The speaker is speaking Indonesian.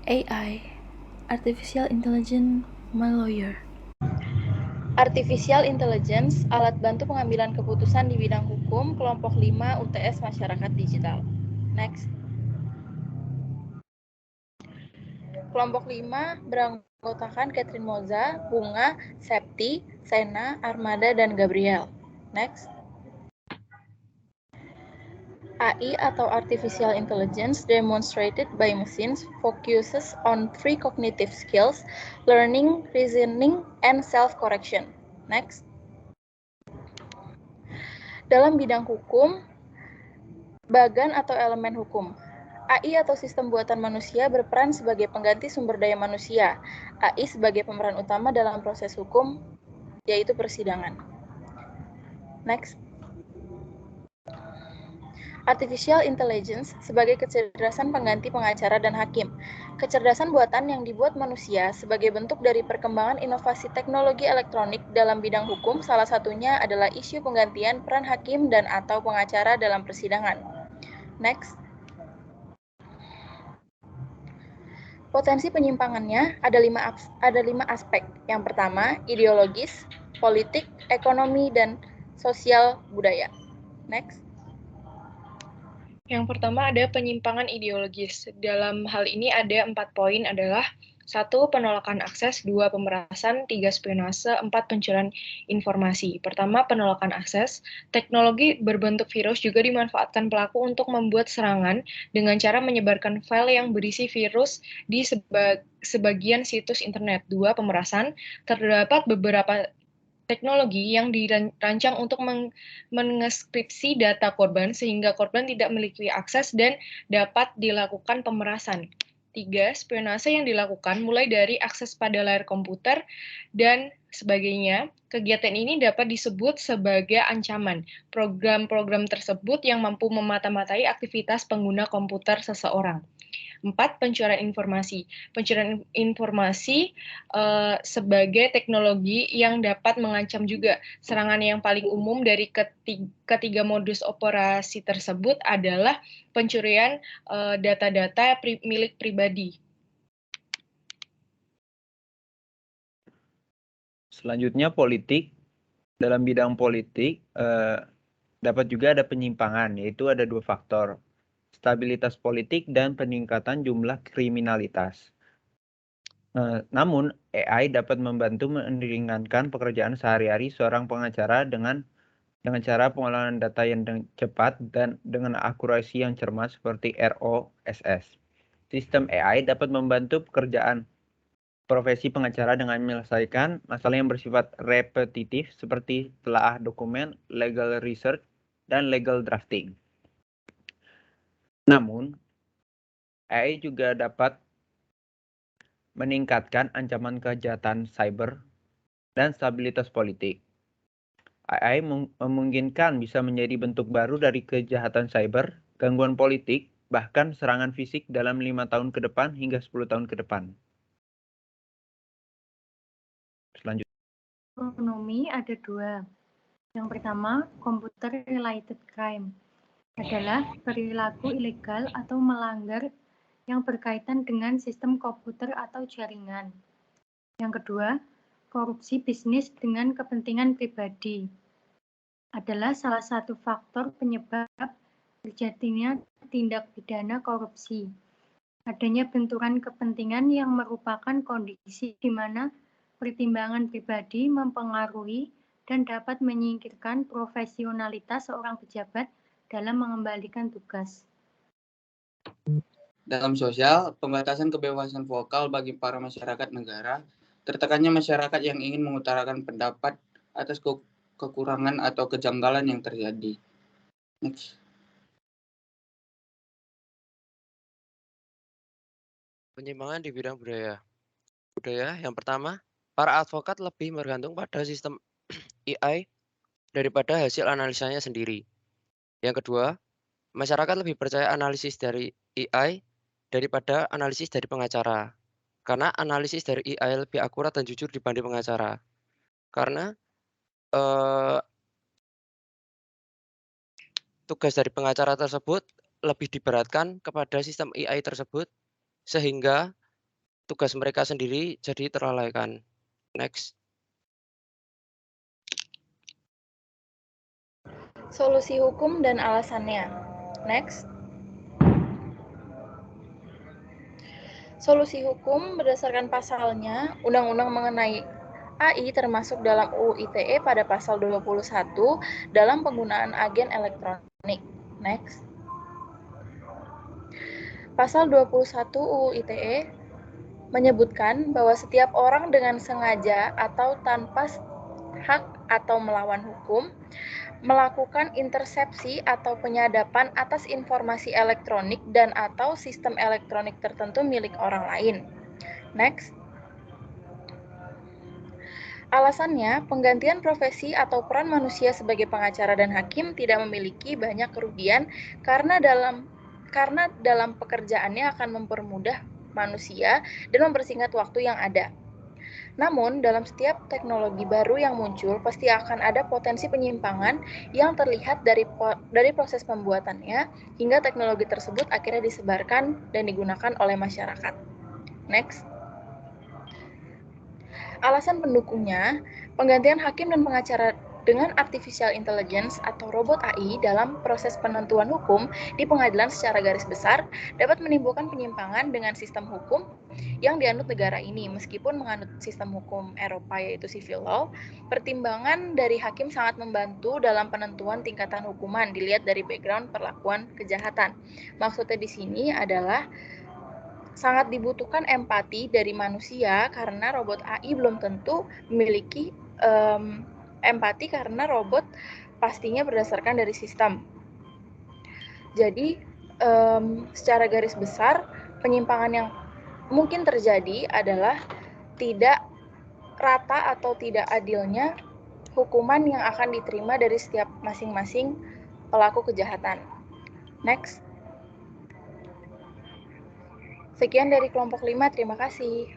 AI, Artificial Intelligence My Lawyer. Artificial Intelligence, alat bantu pengambilan keputusan di bidang hukum, kelompok 5 UTS Masyarakat Digital. Next. Kelompok 5 beranggotakan Catherine Moza, Bunga, Septi, Sena, Armada, dan Gabriel. Next. AI atau Artificial Intelligence demonstrated by machines focuses on 3 cognitive skills, learning, reasoning, and self-correction. Next. Dalam bidang hukum, bagan atau elemen hukum. AI atau sistem buatan manusia berperan sebagai pengganti sumber daya manusia. AI sebagai pemeran utama dalam proses hukum, yaitu persidangan. Next. Artificial Intelligence sebagai kecerdasan pengganti pengacara dan hakim. Kecerdasan buatan yang dibuat manusia sebagai bentuk dari perkembangan inovasi teknologi elektronik dalam bidang hukum, salah satunya adalah isu penggantian peran hakim dan atau pengacara dalam persidangan. Next. Potensi penyimpangannya ada lima aspek. Yang pertama, ideologis, politik, ekonomi, dan sosial budaya. Next. Yang pertama ada penyimpangan ideologis. Dalam hal ini ada 4 poin adalah 1. Penolakan akses, 2. Pemerasan, 3. Spionase, 4. Pencurian informasi. Pertama, penolakan akses. Teknologi berbentuk virus juga dimanfaatkan pelaku untuk membuat serangan dengan cara menyebarkan file yang berisi virus di sebagian situs internet. 2. Pemerasan. Terdapat beberapa teknologi yang dirancang untuk mengeskripsi data korban sehingga korban tidak memiliki akses dan dapat dilakukan pemerasan. 3. Spionase yang dilakukan mulai dari akses pada layar komputer dan sebagainya. Kegiatan ini dapat disebut sebagai ancaman. Program-program tersebut yang mampu memata-matai aktivitas pengguna komputer seseorang. 4. Pencurian informasi. Pencurian informasi sebagai teknologi yang dapat mengancam juga. Serangan yang paling umum dari ketiga modus operasi tersebut adalah pencurian data-data milik pribadi. Selanjutnya politik. Dalam bidang politik dapat juga ada penyimpangan, yaitu ada 2 faktor. Stabilitas politik dan peningkatan jumlah kriminalitas. Namun, AI dapat membantu meringankan pekerjaan sehari-hari seorang pengacara dengan cara pengolahan data yang cepat dan dengan akurasi yang cermat seperti ROSS. Sistem AI dapat membantu pekerjaan profesi pengacara dengan menyelesaikan masalah yang bersifat repetitif seperti telaah dokumen, legal research, dan legal drafting. Namun, AI juga dapat meningkatkan ancaman kejahatan cyber dan stabilitas politik. AI memungkinkan bisa menjadi bentuk baru dari kejahatan cyber, gangguan politik, bahkan serangan fisik dalam 5 tahun ke depan hingga 10 tahun ke depan. Selanjutnya. Ekonomi ada 2. Yang pertama, computer-related crime adalah perilaku ilegal atau melanggar yang berkaitan dengan sistem komputer atau jaringan. Yang kedua, korupsi bisnis dengan kepentingan pribadi adalah salah satu faktor penyebab terjadinya tindak pidana korupsi. Adanya benturan kepentingan yang merupakan kondisi di mana pertimbangan pribadi mempengaruhi dan dapat menyingkirkan profesionalitas seorang pejabat dalam mengembalikan tugas. Dalam sosial, pembatasan kebebasan vokal bagi para masyarakat negara, tertekannya masyarakat yang ingin mengutarakan pendapat atas kekurangan atau kejanggalan yang terjadi. Next. Penyimpangan di bidang budaya. Yang pertama, para advokat lebih bergantung pada sistem AI daripada hasil analisanya sendiri. Yang kedua, masyarakat lebih percaya analisis dari AI daripada analisis dari pengacara. Karena analisis dari AI lebih akurat dan jujur dibanding pengacara. Karena tugas dari pengacara tersebut lebih diberatkan kepada sistem AI tersebut, sehingga tugas mereka sendiri jadi terlalaikan. Next. Solusi hukum dan alasannya. Next. Solusi hukum berdasarkan pasalnya, Undang-Undang mengenai AI termasuk dalam UU ITE pada pasal 21 dalam penggunaan agen elektronik. Next. Pasal 21 UU ITE menyebutkan bahwa setiap orang dengan sengaja atau tanpa hak atau melawan hukum melakukan intersepsi atau penyadapan atas informasi elektronik dan atau sistem elektronik tertentu milik orang lain. Next. Alasannya, penggantian profesi atau peran manusia sebagai pengacara dan hakim tidak memiliki banyak kerugian karena dalam pekerjaannya akan mempermudah manusia dan mempersingkat waktu yang ada. Namun, dalam setiap teknologi baru yang muncul, pasti akan ada potensi penyimpangan yang terlihat dari proses pembuatannya hingga teknologi tersebut akhirnya disebarkan dan digunakan oleh masyarakat. Next. Alasan pendukungnya, penggantian hakim dan pengacara dengan artificial intelligence atau robot AI dalam proses penentuan hukum di pengadilan secara garis besar dapat menimbulkan penyimpangan dengan sistem hukum yang dianut negara ini. Meskipun menganut sistem hukum Eropa yaitu civil law, pertimbangan dari hakim sangat membantu dalam penentuan tingkatan hukuman dilihat dari background perlakuan kejahatan. Maksudnya di sini adalah sangat dibutuhkan empati dari manusia karena robot AI belum tentu memiliki empati karena robot pastinya berdasarkan dari sistem. Jadi secara garis besar penyimpangan yang mungkin terjadi adalah tidak rata atau tidak adilnya hukuman yang akan diterima dari setiap masing-masing pelaku kejahatan. Next. Sekian dari kelompok 5, terima kasih.